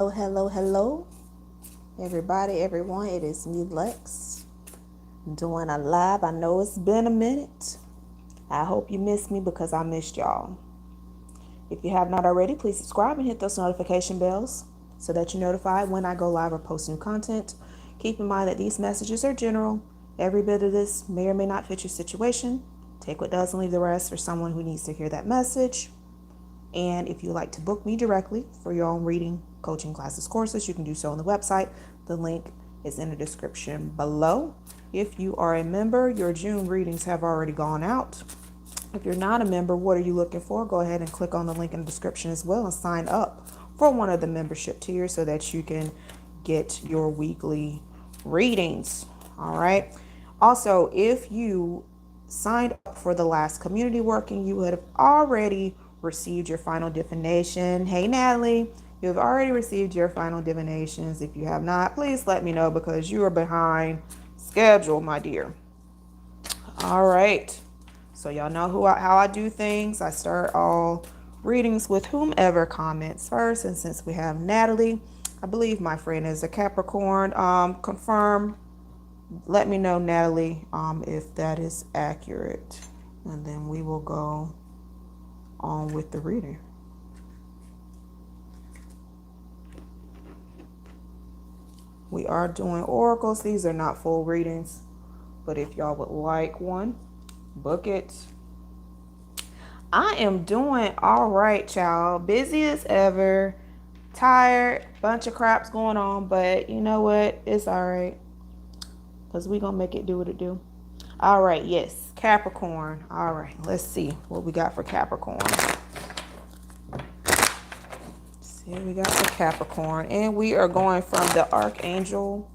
Hello, everybody, everyone. It is me, Lex, doing a live. I know it's been a minute. I hope you missed me because I missed y'all. If you have not already, please subscribe and hit those notification bells so that you're notified when I go live or post new content. Keep in mind that these messages are general. Every bit of this may or may not fit your situation. Take what does and leave the rest for someone who needs to hear that message. And if you'd like to book me directly for your own reading, coaching classes, courses, you can do so on the website. The link is in the description below. If you are a member, your June readings have already gone out. If you're not a member, what are you looking for? Go ahead and click on the link in the description as well and sign up for one of the membership tiers so that you can get your weekly readings. All right. Also, if you signed up for the last community working, you would have already received your final divination. Hey, Natalie, you have already received your final divinations. If you have not, please let me know because you are behind schedule, my dear. All right. So y'all know how I do things. I start all readings with whomever comments first. And since we have Natalie, I believe my friend is a Capricorn. Confirm. Let me know, Natalie, if that is accurate. And then we will go on with the reading. We are doing oracles. These are not full readings, but if y'all would like one, book it. I am doing all right, y'all. Busy as ever. Tired. Bunch of crap's going on, but you know what? It's all right. Because we're going to make it do what it do. All right, yes. Capricorn. All right, let's see what we got for Capricorn. See what we got for Capricorn. And we are going from the Archangel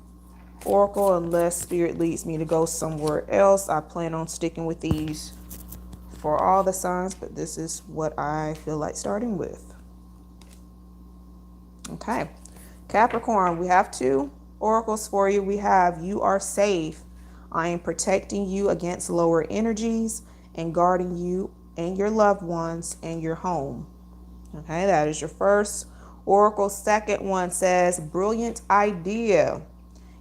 Oracle unless Spirit leads me to go somewhere else. I plan on sticking with these for all the signs, but this is what I feel like starting with. Okay. Capricorn, we have two oracles for you. We have you are safe. I am protecting you against lower energies and guarding you and your loved ones and your home. Okay, that is your first oracle. Second one says brilliant idea.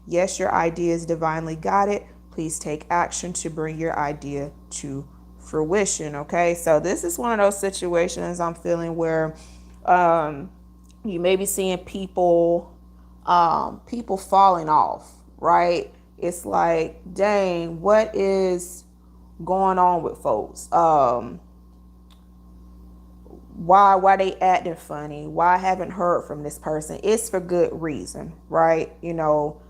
Yes, your idea is divinely guided. Please take action to bring your idea to fruition. Okay, so this is one of those situations I'm feeling where you may be seeing people falling off, right? It's like, dang, what is going on with folks? Why they acting funny? Why I haven't heard from this person? It's for good reason, right? You know,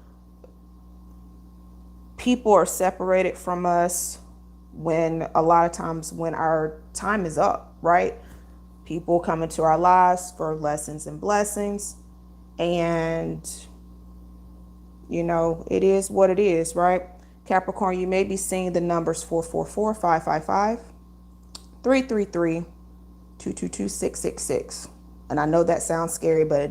people are separated from us when a lot of times when our time is up, right? People come into our lives for lessons and blessings, and you know, it is what it is, right? Capricorn, you may be seeing the numbers 444, 555, 333, 222, 666. And I know that sounds scary, but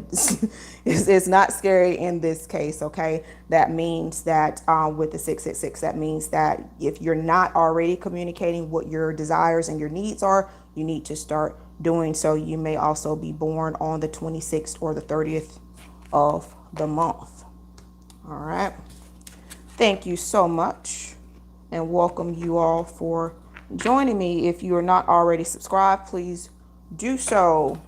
it's not scary in this case, okay? That means that with the 666, that means that if you're not already communicating what your desires and your needs are, you need to start doing so. You may also be born on the 26th or the 30th of the month. All right. Thank you so much and welcome you all for joining me. If you are not already subscribed, please do so.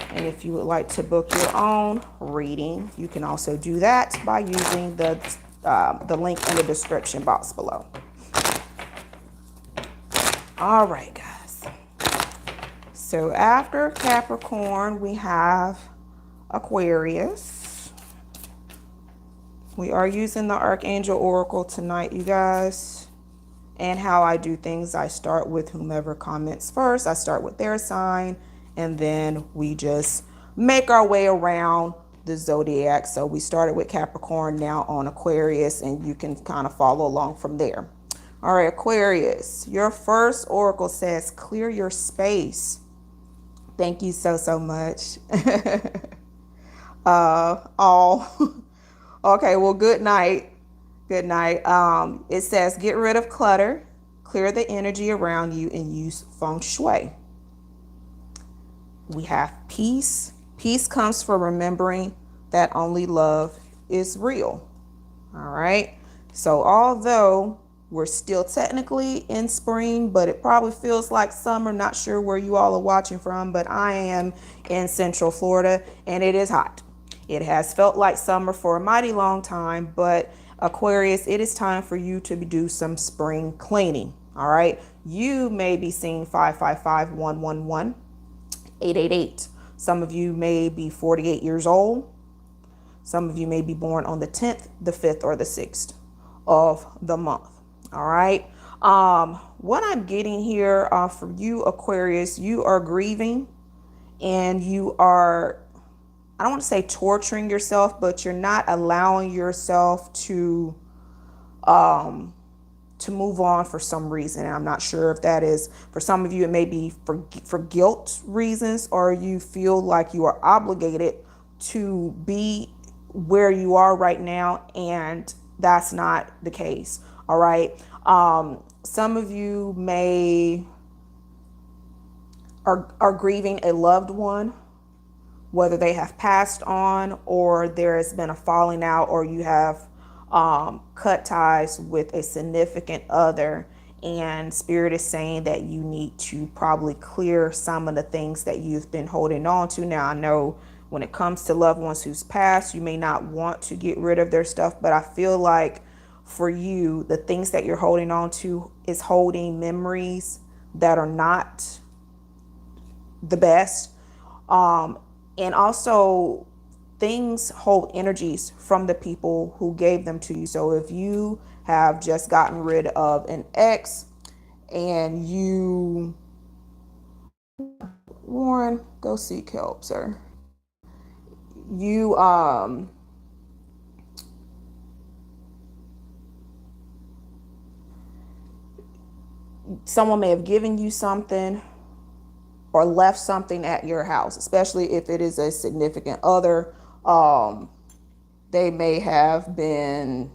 And if you would like to book your own reading, you can also do that by using the link in the description box below. All right, guys. So after Capricorn, we have Aquarius. We are using the Archangel Oracle tonight, you guys. And how I do things, I start with whomever comments first. I start with their sign, and then we just make our way around the zodiac. So we started with Capricorn, now on Aquarius, and you can kind of follow along from there. All right, Aquarius, your first oracle says, clear your space. Thank you so much. Okay, well, good night. Good night. It says, get rid of clutter, clear the energy around you, and use feng shui. We have peace, Peace comes from remembering that only love is real. All right. So although we're still technically in spring, but it probably feels like summer. Not sure where you all are watching from, but I am in Central Florida and it is hot. It has felt like summer for a mighty long time, but Aquarius, it is time for you to do some spring cleaning. All right. You may be seeing 555-111, 888. Some of you may be 48 years old. Some of you may be born on the 10th, the 5th, or the 6th of the month. All right. What I'm getting here for you, Aquarius, you are grieving and you are, I don't want to say torturing yourself, but you're not allowing yourself to move on for some reason. And I'm not sure if that is, for some of you, it may be for guilt reasons, or you feel like you are obligated to be where you are right now, and that's not the case. All right. Some of you are grieving a loved one, whether they have passed on or there has been a falling out, or you have cut ties with a significant other, and Spirit is saying that you need to probably clear some of the things that you've been holding on to. Now, I know when it comes to loved ones who's passed, you may not want to get rid of their stuff, but I feel like for you, the things that you're holding on to is holding memories that are not the best. And also, things hold energies from the people who gave them to you. So if you have just gotten rid of an ex and you, Warren, go seek help, sir. You, someone may have given you something or left something at your house, especially if it is a significant other. They may have been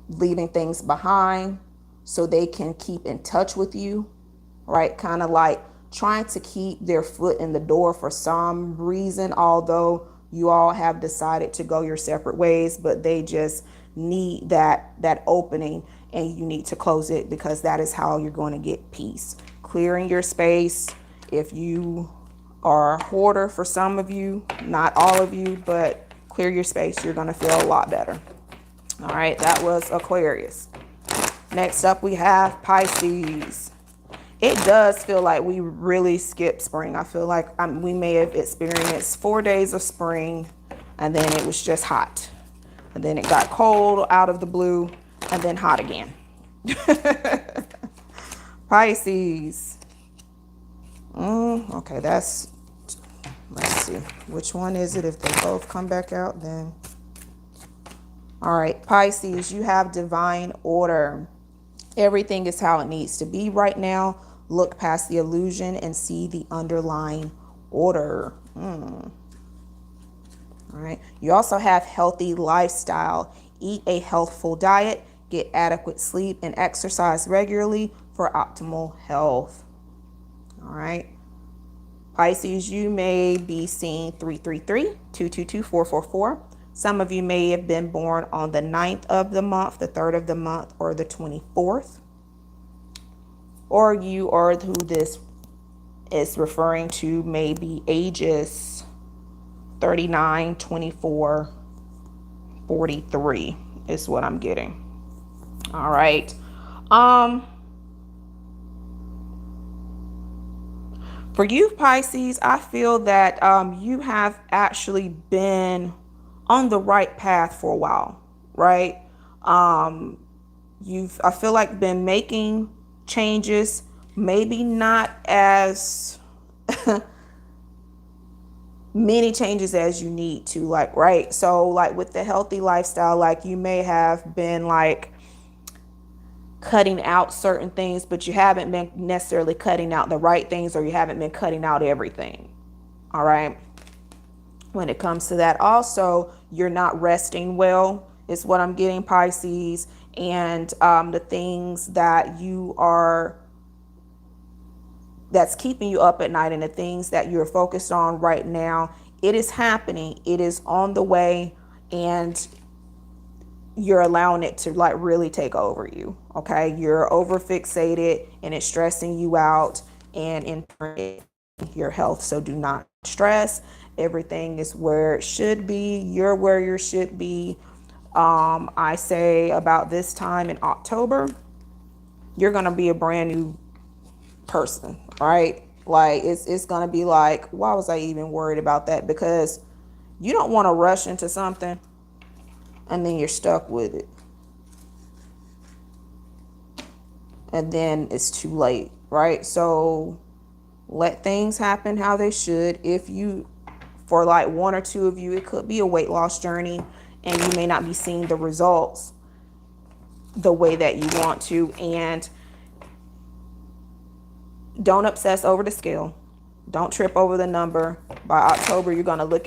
leaving things behind so they can keep in touch with you, right? Kind of like trying to keep their foot in the door for some reason, although you all have decided to go your separate ways, but they just need that opening, and you need to close it, because that is how you're going to get peace. Clearing your space. If you are a hoarder, for some of you, not all of you, but clear your space, you're going to feel a lot better. All right, that was Aquarius. Next up, we have Pisces. It does feel like we really skipped spring. I feel like we may have experienced 4 days of spring, and then it was just hot. And then it got cold out of the blue, and then hot again. Pisces. Okay, let's see. Which one is it? If they both come back out, then. All right, Pisces, you have divine order. Everything is how it needs to be right now. Look past the illusion and see the underlying order. All right. You also have healthy lifestyle. Eat a healthful diet, get adequate sleep, and exercise regularly for optimal health. All right. Pisces, you may be seeing 333, 222, 444. Some of you may have been born on the 9th of the month, the 3rd of the month, or the 24th. Or you are who this is referring to, maybe ages 39, 24, 43 is what I'm getting. All right. For you, Pisces, I feel that you have actually been on the right path for a while, right? I feel like, been making changes, maybe not as many changes as you need to, like, right? So like with the healthy lifestyle, like you may have been like cutting out certain things, but you haven't been necessarily cutting out the right things, or you haven't been cutting out everything. All right. When it comes to that, also, you're not resting well, is what I'm getting, Pisces. And the things that you are that's keeping you up at night and the things that you're focused on right now, it is happening. It is on the way, and you're allowing it to like really take over you. Okay. You're over fixated and it's stressing you out and in your health. So do not stress. Everything is where it should be. You're where you should be. I say about this time in October, you're going to be a brand new person, right? Like it's going to be like, why was I even worried about that? Because you don't want to rush into something and then you're stuck with it. And then it's too late, right? So let things happen how they should. If you, for like one or two of you, it could be a weight loss journey and you may not be seeing the results the way that you want to. And don't obsess over the scale. Don't trip over the number. By October, you're going to look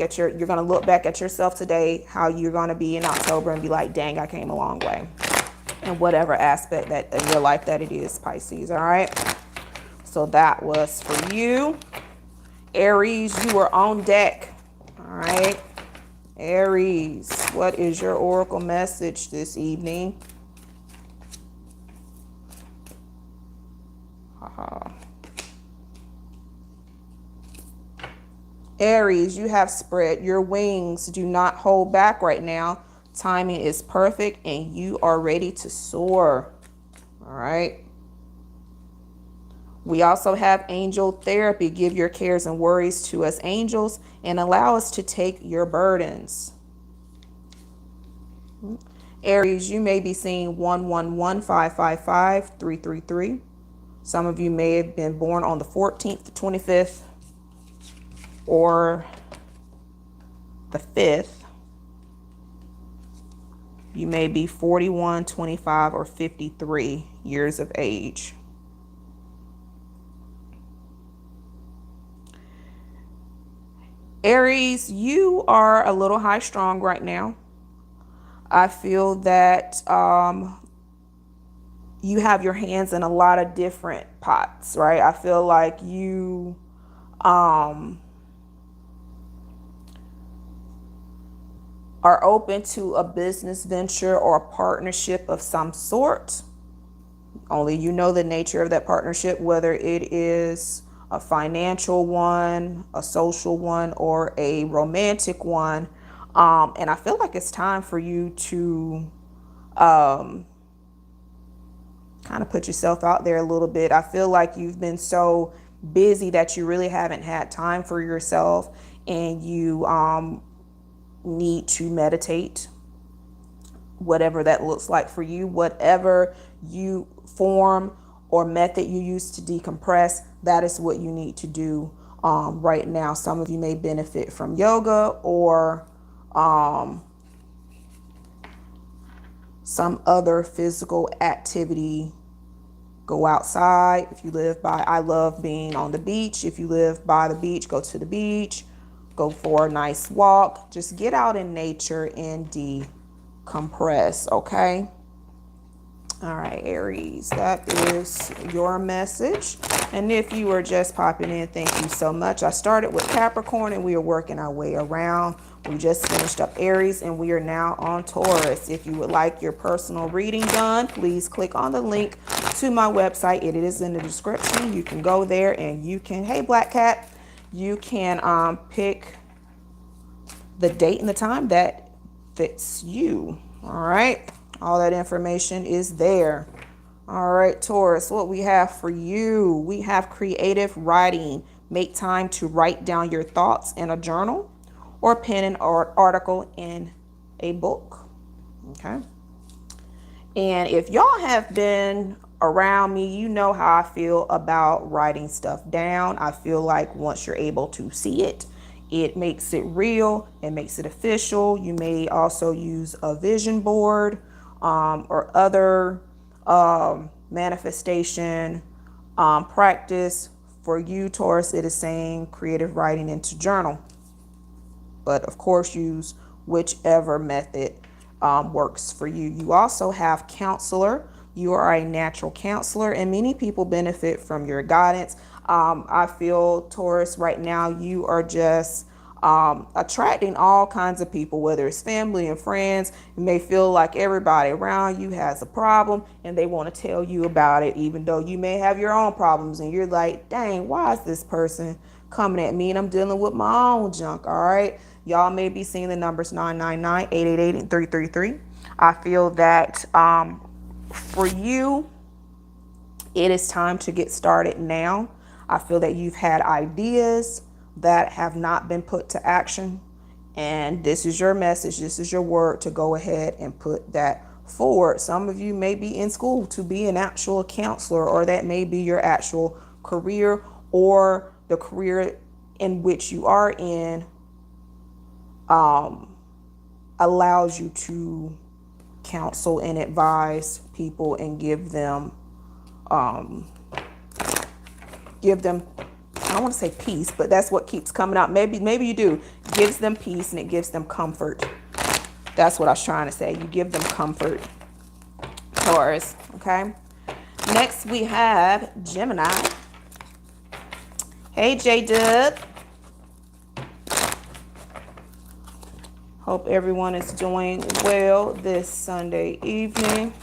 back at yourself today, how you're going to be in October and be like, dang, I came a long way. In whatever aspect that in your life that it is, Pisces. All right. So that was for you. Aries, you are on deck. All right. Aries, what is your oracle message this evening? Aries, you have spread your wings. Do not hold back right now. Timing is perfect and you are ready to soar. All right. We also have angel therapy. Give your cares and worries to us angels and allow us to take your burdens. Aries, you may be seeing 111 555 333. Some of you may have been born on the 14th, the 25th, or the 5th. You may be 41, 25, or 53 years of age. Aries, you are a little high strung right now. I feel that you have your hands in a lot of different pots, right? I feel like you are open to a business venture or a partnership of some sort. Only you know the nature of that partnership, whether it is a financial one, a social one, or a romantic one. And I feel like it's time for you to kind of put yourself out there a little bit. I feel like you've been so busy that you really haven't had time for yourself, and you need to meditate, whatever that looks like for you, whatever you form or method you use to decompress, that is what you need to do right now. Some of you may benefit from yoga or some other physical activity. Go outside. If you live by, I love being on the beach. If you live by the beach, go to the beach. Go for a nice walk. Just get out in nature and decompress, okay? All right, Aries, that is your message. And if you are just popping in, thank you so much. I started with Capricorn and we are working our way around. We just finished up Aries and we are now on Taurus. If you would like your personal reading done, please click on the link to my website. It is in the description. You can go there and you can, hey, Black Cat, you can pick the date and the time that fits you. All right. All that information is there. All right, Taurus, what we have for you. We have creative writing. Make time to write down your thoughts in a journal or pen an article in a book. Okay. And if y'all have been around me, you know how I feel about writing stuff down. I feel like once you're able to see it, it makes it real, it makes it official. You may also use a vision board or other manifestation practice. For you, Taurus, it is saying creative writing into journal. But of course, use whichever method works for you. You also have counselor. You are a natural counselor, and many people benefit from your guidance. I feel, Taurus, right now you are just attracting all kinds of people, whether it's family and friends. You may feel like everybody around you has a problem and they want to tell you about it, even though you may have your own problems. And you're like, dang, why is this person coming at me? And I'm dealing with my own junk. All right. Y'all may be seeing the numbers 999, 888, and 333. I feel that for you, it is time to get started now. I feel that you've had ideas that have not been put to action. And this is your message. This is your word to go ahead and put that forward. Some of you may be in school to be an actual counselor, or that may be your actual career, or the career in which you are in allows you to counsel and advise people and give them I don't want to say peace, but that's what keeps coming out. Maybe you do. It gives them peace and it gives them comfort. That's what I was trying to say. You give them comfort, Taurus. Okay. Next we have Gemini. Hey, J-Dub. Hope everyone is doing well this Sunday evening.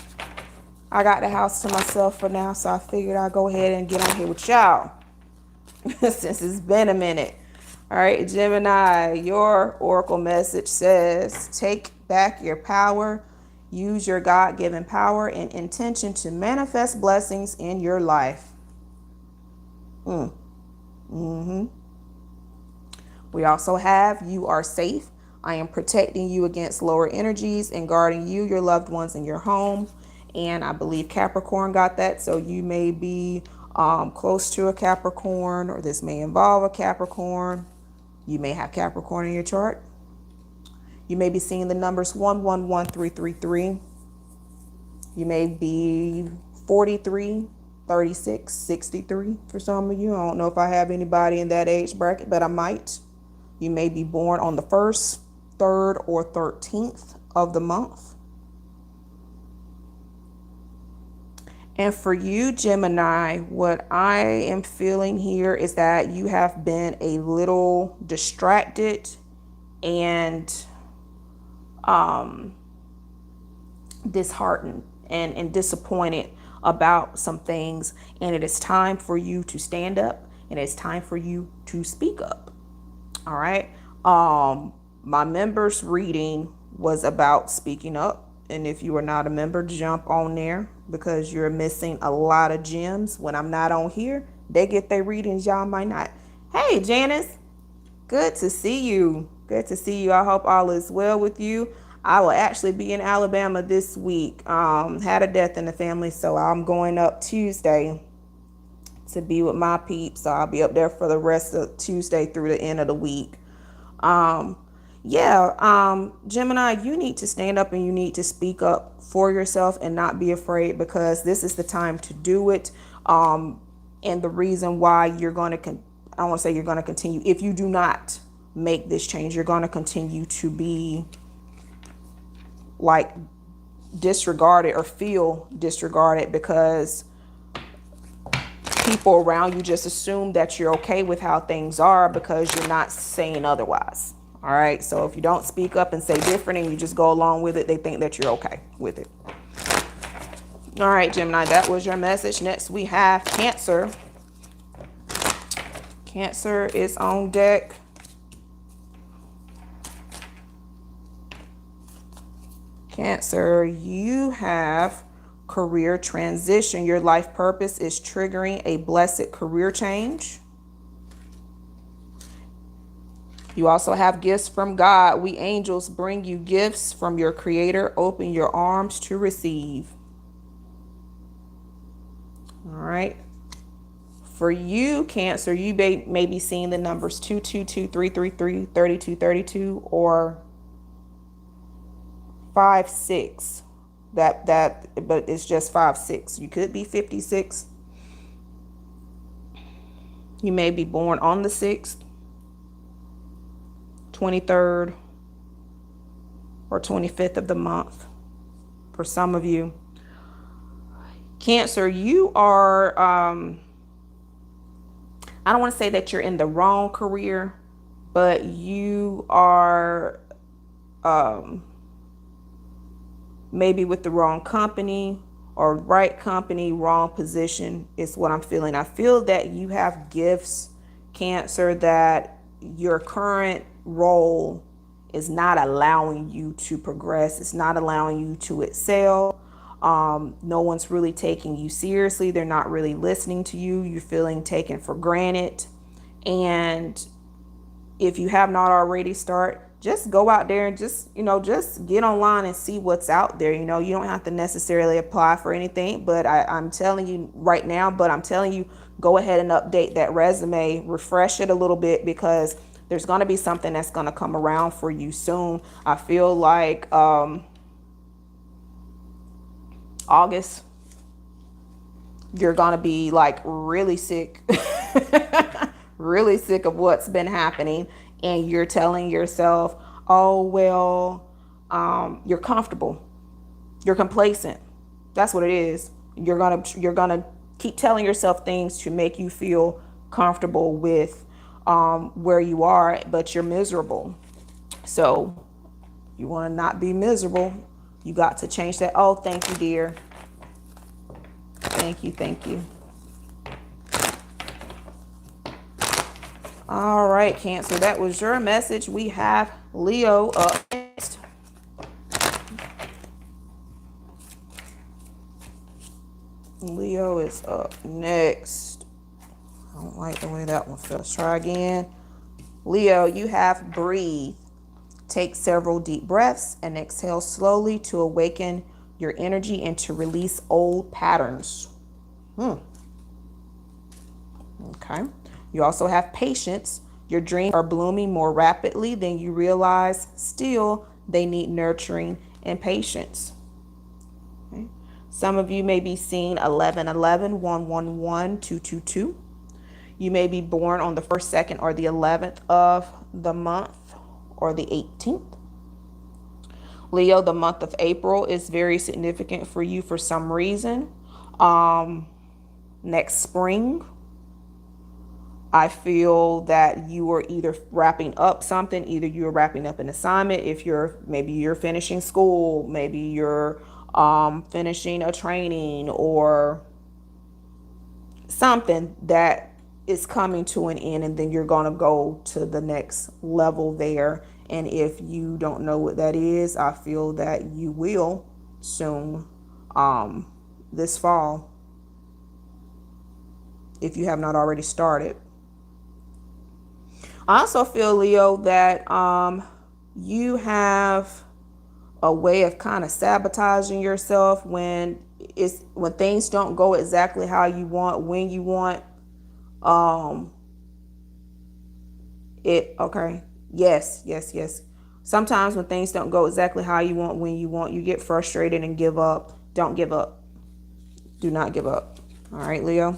I got the house to myself for now, so I figured I'd go ahead and get on here with y'all since it's been a minute. All right, Gemini, your oracle message says, take back your power. Use your God-given power and intention to manifest blessings in your life. We also have, you are safe. I am protecting you against lower energies and guarding you, your loved ones, and your home. And I believe Capricorn got that. So you may be close to a Capricorn, or this may involve a Capricorn. You may have Capricorn in your chart. You may be seeing the numbers 111333. You may be 43, 36, 63 for some of you. I don't know if I have anybody in that age bracket, but I might. You may be born on the 1st, 3rd, or 13th of the month. And for you, Gemini, what I am feeling here is that you have been a little distracted and disheartened and disappointed about some things. And it is time for you to stand up, and it's time for you to speak up. All right. My members reading was about speaking up. And if you are not a member, jump on there, because you're missing a lot of gems. When I'm not on here, they get their readings. Y'all might not. Hey, Janice. Good to see you. Good to see you. I hope all is well with you. I will actually be in Alabama this week. Had a death in the family, so I'm going up Tuesday to be with my peeps. So I'll be up there for the rest of Tuesday through the end of the week. Gemini, you need to stand up and you need to speak up for yourself and not be afraid, because this is the time to do it. And the reason why you're going to, I want to say you're going to continue, if you do not make this change, you're going to continue to be like disregarded or feel disregarded, because people around you just assume that you're okay with how things are because you're not saying otherwise. All right. So if you don't speak up and say different and you just go along with it, they think that you're okay with it. All right, Gemini, that was your message. Next, we have Cancer. Cancer is on deck. Cancer, you have career transition. Your life purpose is triggering a blessed career change. You also have gifts from God. We angels bring you gifts from your creator. Open your arms to receive. All right. For you, Cancer, you may be seeing the numbers 222, 333, 3232, or 56. But it's just 56. You could be 56. You may be born on the 6th, 23rd, or 25th of the month. For some of you, Cancer, you are I don't want to say that you're in the wrong career, but you are maybe with the wrong company, or right company, wrong position is what I'm feeling. I feel that you have gifts, Cancer, that your current role is not allowing you to progress. It's not allowing you to excel. No one's really taking you seriously. They're not really listening to you. You're feeling taken for granted. And if you have not already, just go out there and just get online and see what's out there. You don't have to necessarily apply for anything, but I'm telling you right now, go ahead and update that resume, refresh it a little bit, because there's going to be something that's going to come around for you soon. I feel like August, you're going to be like really sick, really sick of what's been happening. And you're telling yourself, oh, well, you're comfortable. You're complacent. That's what it is. You're gonna keep telling yourself things to make you feel comfortable with where you are, but you're miserable. So you want to not be miserable. You got to change that. Oh, thank you, dear. Thank you. Thank you. All right, Cancer, that was your message. We have Leo up next. Leo is up next. I don't like the way that one felt. Let's try again. Leo, you have breathe. Take several deep breaths and exhale slowly to awaken your energy and to release old patterns. Okay. You also have patience. Your dreams are blooming more rapidly than you realize. Still, they need nurturing and patience. Okay. Some of you may be seeing 1111, 111, 222. You may be born on the 1st, 2nd, or the 11th of the month, or the 18th. Leo, the month of April is very significant for you for some reason. Next spring, I feel that you are either wrapping up something, either you're wrapping up an assignment. Maybe you're finishing school, maybe you're finishing a training or something that is coming to an end, and then you're going to go to the next level there. And if you don't know what that is, I feel that you will soon, this fall, if you have not already started. I also feel, Leo, that you have a way of kind of sabotaging yourself when things don't go exactly how you want, when you want it. Okay. Yes. Sometimes when things don't go exactly how you want, when you want, you get frustrated and give up. Don't give up. Do not give up. All right, Leo.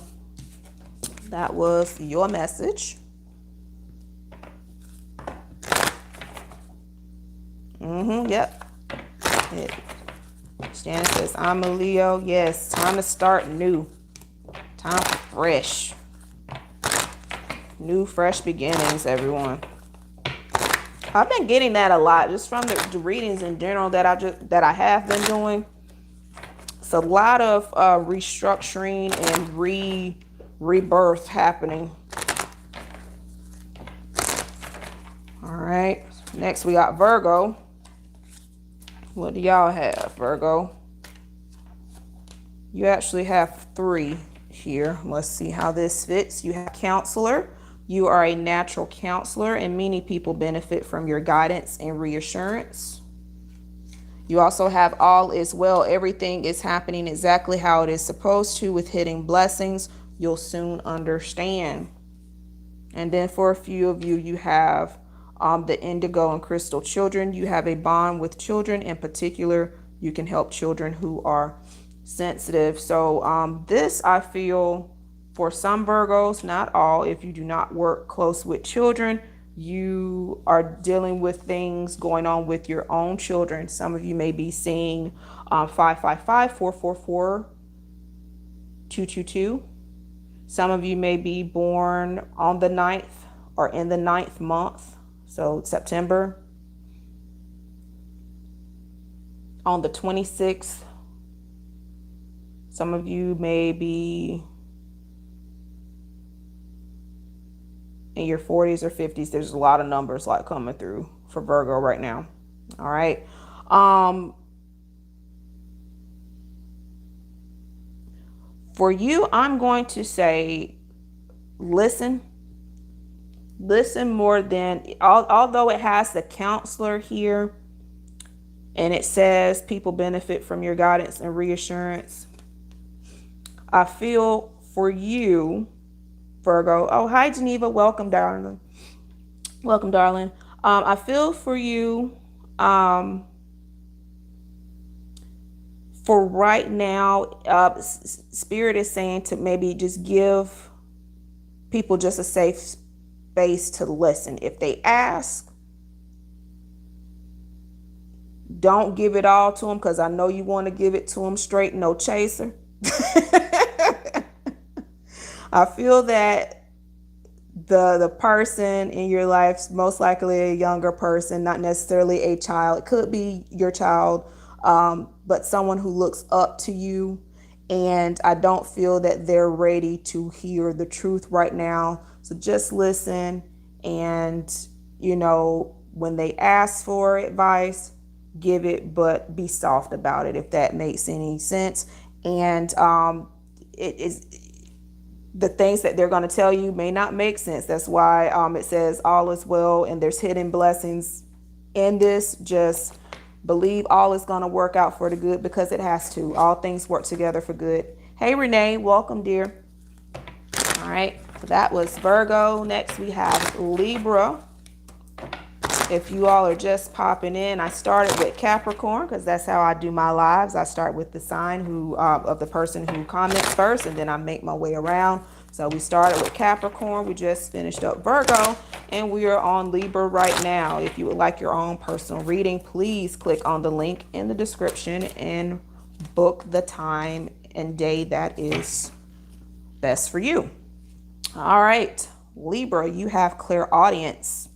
That was your message. Yep. Shannon says, I'm a Leo. Yes, time to start new. Time for fresh. New, fresh beginnings, everyone. I've been getting that a lot just from the readings in general that I have been doing. It's a lot of restructuring and rebirth happening. All right. Next, we got Virgo. What do y'all have, Virgo? You actually have 3 here. Let's see how this fits. You have counselor. You are a natural counselor, and many people benefit from your guidance and reassurance. You also have all is well. Everything is happening exactly how it is supposed to, with hidden blessings. You'll soon understand. And then for a few of you, you have the indigo and crystal children. You have a bond with children. In particular, you can help children who are sensitive. So this, I feel, for some Virgos, not all, if you do not work close with children, you are dealing with things going on with your own children. Some of you may be seeing 555, 444, 222. Some of you may be born on the 9th or in the 9th month. So September. On the 26th. Some of you may be in your 40s or 50s. There's a lot of numbers like coming through for Virgo right now. All right. For you, I'm going to say, listen more than, although it has the counselor here and it says people benefit from your guidance and reassurance. I feel for you, Virgo. Oh, hi, Geneva. Welcome, darling. Welcome, darling. I feel for you. For right now, Spirit is saying to maybe just give people just a safe space to listen. If they ask, don't give it all to them, because I know you want to give it to them straight, no chaser. I feel that the person in your life, most likely a younger person, not necessarily a child. It could be your child, but someone who looks up to you. And I don't feel that they're ready to hear the truth right now. So just listen. And, when they ask for advice, give it, but be soft about it, if that makes any sense. And it is, the things that they're going to tell you may not make sense. That's why it says all is well, and there's hidden blessings in this. Just believe all is going to work out for the good, because it has to. All things work together for good. Hey, Renee, welcome, dear. All right, so that was Virgo. Next, we have Libra. If you all are just popping in, I started with Capricorn because that's how I do my lives. I start with the sign of the person who comments first, and then I make my way around. So we started with Capricorn. We just finished up Virgo, and we are on Libra right now. If you would like your own personal reading, please click on the link in the description and book the time and day that is best for you. All right, Libra, you have clairaudience.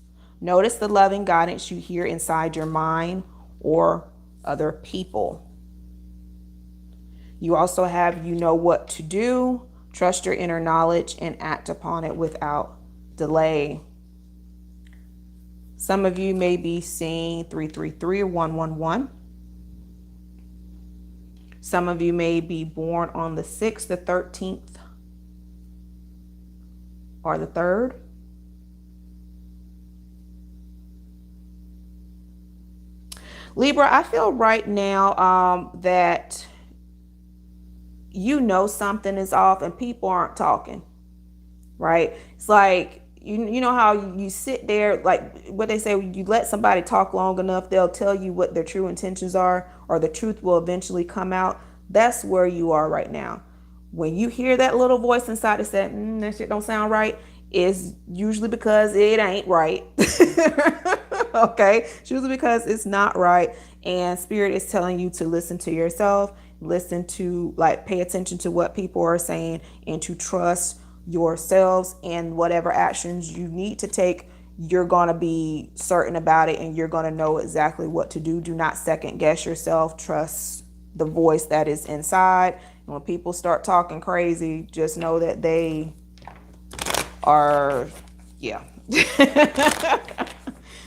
Notice the loving guidance you hear inside your mind or other people. You also have, what to do, trust your inner knowledge, and act upon it without delay. Some of you may be seeing 333 or 111. Some of you may be born on the 6th, the 13th, or the 3rd. Libra, I feel right now that something is off and people aren't talking, right? It's like, you know how you sit there, like what they say, you let somebody talk long enough, they'll tell you what their true intentions are, or the truth will eventually come out. That's where you are right now. When you hear that little voice inside that said, that shit don't sound right, is usually because it ain't right. Okay, it's usually because it's not right, and Spirit is telling you to listen to yourself, listen to, pay attention to what people are saying, and to trust yourselves, and whatever actions you need to take, you're going to be certain about it, and you're going to know exactly what to do. Do not second guess yourself. Trust the voice that is inside. And when people start talking crazy, just know that they are, yeah.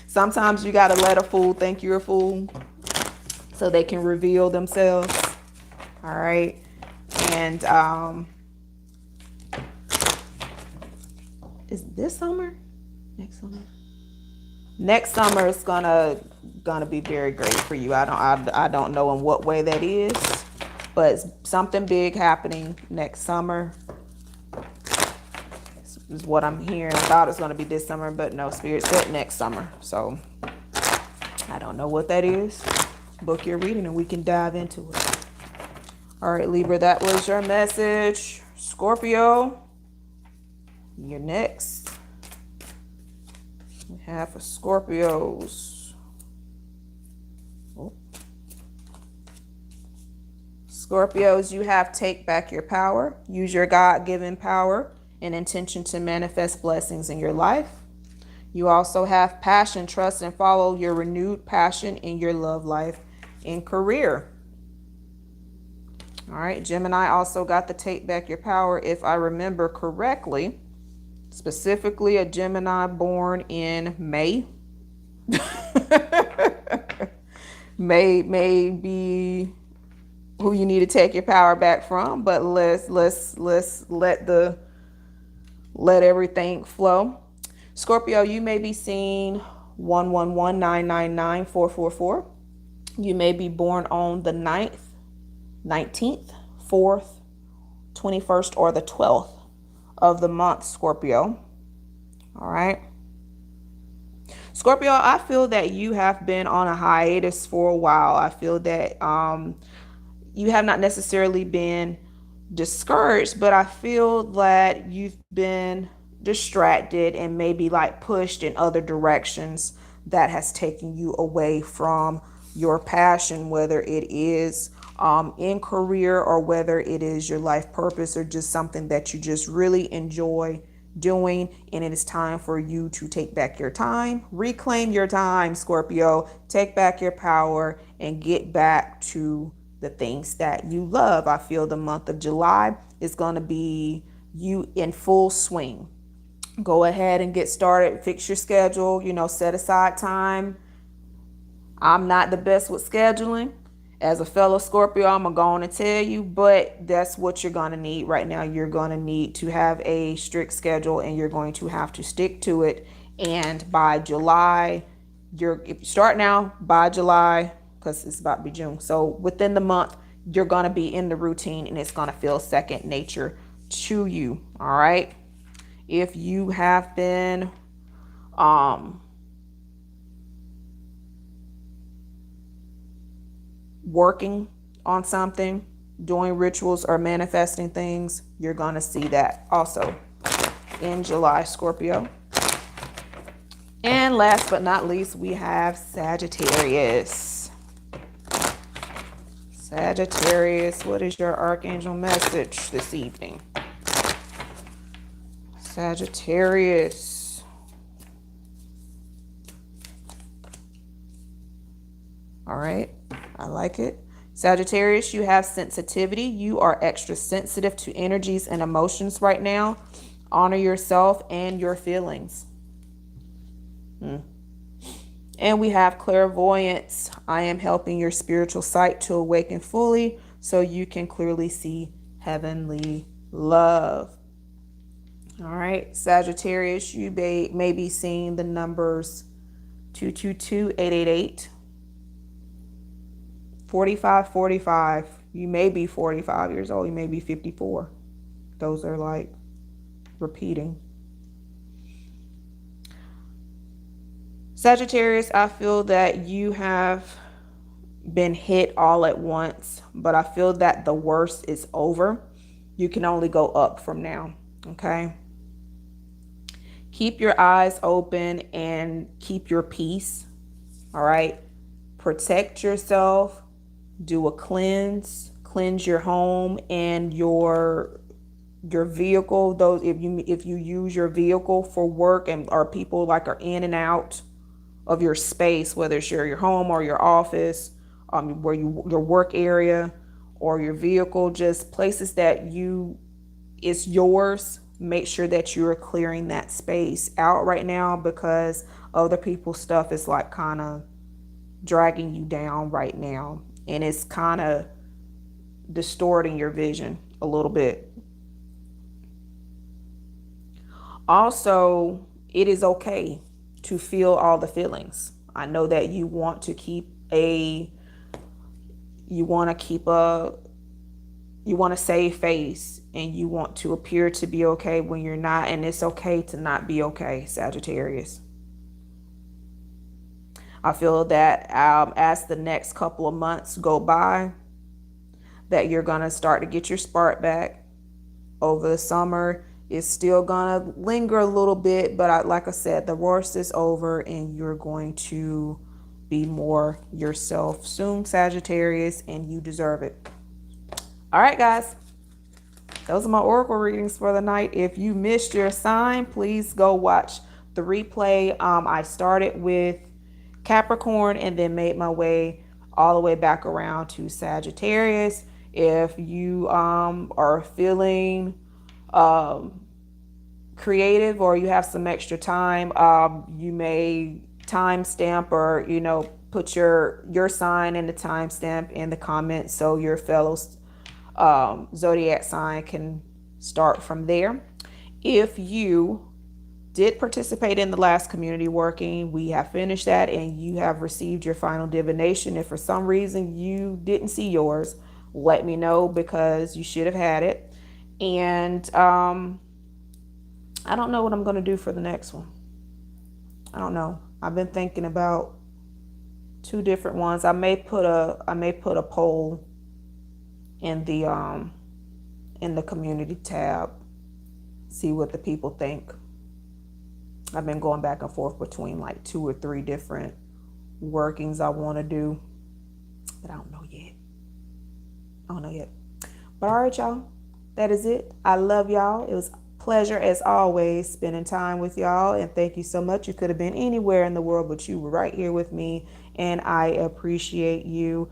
Sometimes you got to let a fool think you're a fool so they can reveal themselves. All right. And is this summer? Next summer? Next summer is gonna be very great for you. I don't know in what way that is, but it's something big happening next summer. Is what I'm hearing. I thought it was going to be this summer, but no, Spirit said next summer. So I don't know what that is. Book your reading and we can dive into it. All right, Libra, that was your message. Scorpio, you're next. We have for Scorpios. Oh. Scorpios, you have take back your power. Use your God-given power and intention to manifest blessings in your life. You also have passion, trust, and follow your renewed passion in your love life and career. All right, Gemini also got the take back your power, if I remember correctly, specifically a Gemini born in May. may be who you need to take your power back from, but let's let everything flow. Scorpio, you may be seeing 111-999-444. You may be born on the 9th, 19th, 4th, 21st, or the 12th of the month, Scorpio. All right. Scorpio, I feel that you have been on a hiatus for a while. I feel that you have not necessarily been discouraged, but I feel that you've been distracted and maybe like pushed in other directions that has taken you away from your passion, whether it is in career or whether it is your life purpose or just something that you just really enjoy doing. And it is time for you to take back your time, reclaim your time, Scorpio, take back your power and get back to the things that you love. I feel the month of July is going to be you in full swing. Go ahead and get started. Fix your schedule, set aside time. I'm not the best with scheduling. As a fellow Scorpio, I'm going to tell you, but that's what you're going to need right now. You're going to need to have a strict schedule and you're going to have to stick to it. And by July, if you start now, by July, because it's about to be June. So within the month, you're going to be in the routine and it's going to feel second nature to you. All right. If you have been working on something, doing rituals or manifesting things, you're going to see that also in July, Scorpio. And last but not least, we have Sagittarius. Sagittarius, what is your archangel message this evening? Sagittarius. All right, I like it. Sagittarius, you have sensitivity. You are extra sensitive to energies and emotions right now. Honor yourself and your feelings. And we have clairvoyance. I am helping your spiritual sight to awaken fully so you can clearly see heavenly love. All right, Sagittarius, you may be seeing the numbers 222-888, 4545. You may be 45 years old. You may be 54. Those are like repeating. Sagittarius, I feel that you have been hit all at once, but I feel that the worst is over. You can only go up from now, okay? Keep your eyes open and keep your peace, all right? Protect yourself, do a cleanse your home and your vehicle. Those if you use your vehicle for work and or people like are in and out of your space, whether it's your home or your office, where your work area or your vehicle, just places that it's yours. Make sure that you're clearing that space out right now because other people's stuff is like kind of dragging you down right now, and it's kind of distorting your vision a little bit. Also, it is okay to feel all the feelings. I know that you want to save face and you want to appear to be okay when you're not, and it's okay to not be okay, Sagittarius. I feel that as the next couple of months go by, that you're going to start to get your spark back. Over the summer, it's still going to linger a little bit, but like I said, the worst is over and you're going to be more yourself soon, Sagittarius, and you deserve it. All right, guys. those are my oracle readings for the night. If you missed your sign, please go watch the replay. I started with Capricorn and then made my way all the way back around to Sagittarius. If you are feeling creative or you have some extra time, you may timestamp or put your sign and the timestamp in the comments so your fellow zodiac sign can start from there. If you did participate in the last community working, we have finished that and you have received your final divination. If for some reason you didn't see yours, let me know because you should have had it. And I don't know what I'm going to do for the next one. I don't know. I've been thinking about two different ones. I may put a poll in the community tab, see what the people think. I've been going back and forth between like 2 or 3 different workings I want to do, but I don't know yet. But all right, y'all, that is it. I love y'all. It was a pleasure as always spending time with y'all, and thank you so much. You could have been anywhere in the world, but you were right here with me, and I appreciate you.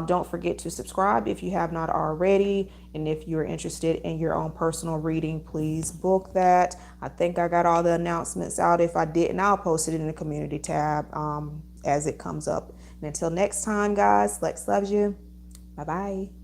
Don't forget to subscribe if you have not already. And if you're interested in your own personal reading, please book that. I think I got all the announcements out. If I didn't, I'll post it in the community tab as it comes up. And until next time, guys, Lex loves you. Bye-bye.